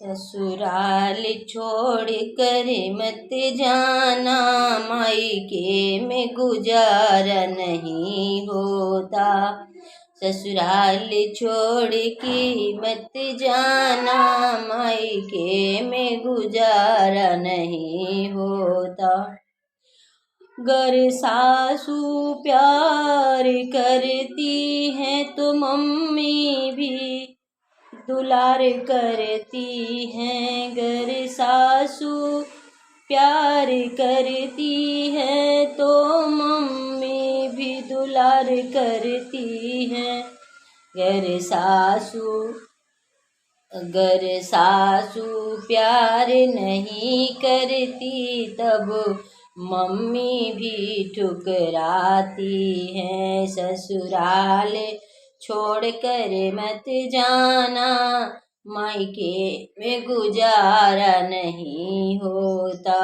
ससुराल छोड़ कर मत जाना, मायके में गुजारा नहीं होता। ससुराल छोड़ के मत जाना, मायके में गुजारा नहीं होता। गर सासू प्यार करती हैं तो मम्मी भी दुलार करती हैं। गर सासू प्यार करती हैं तो मम्मी भी दुलार करती हैं। गर सासू प्यार नहीं करती तब मम्मी भी ठुकराती हैं। ससुराल छोड़ कर मत जाना, मायके में गुजारा नहीं होता।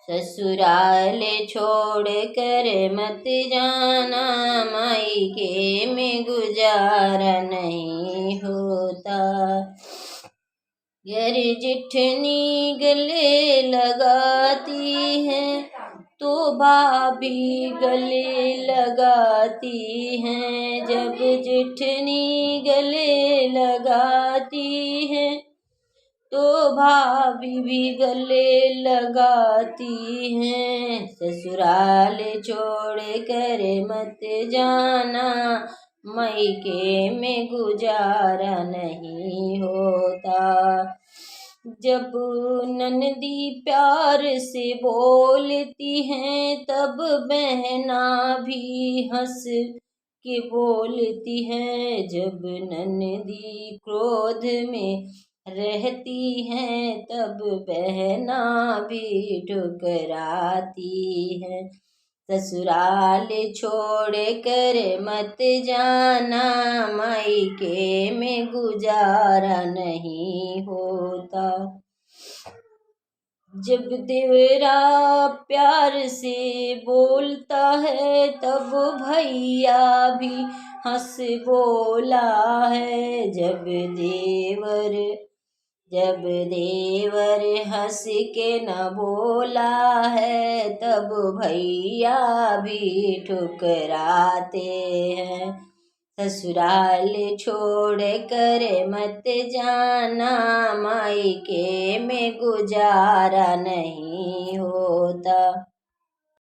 ससुराल छोड़ कर मत जाना, मायके में गुजारा नहीं होता। गर जेठनी गले लगाती है तो भाभी गले लगाती हैं। जब जेठनी गले लगाती है तो भाभी भी गले लगाती हैं। ससुराल छोड़ कर मत जाना, मायके में गुजारा नहीं होता। जब ननदी प्यार से बोलती हैं तब बहना भी हंस के बोलती है। जब ननदी क्रोध में रहती हैं तब बहना भी ठुकराती है। ससुराल छोड़ कर मत जाना, मायके में गुजारा नहीं होता। जब देवरा प्यार से बोलता है तब भैया भी हंस बोला है। जब देवर हंस के न बोला है तब भैया भी ठुकराते हैं। ससुराल छोड़ कर मत जाना, मायके में गुजारा नहीं होता।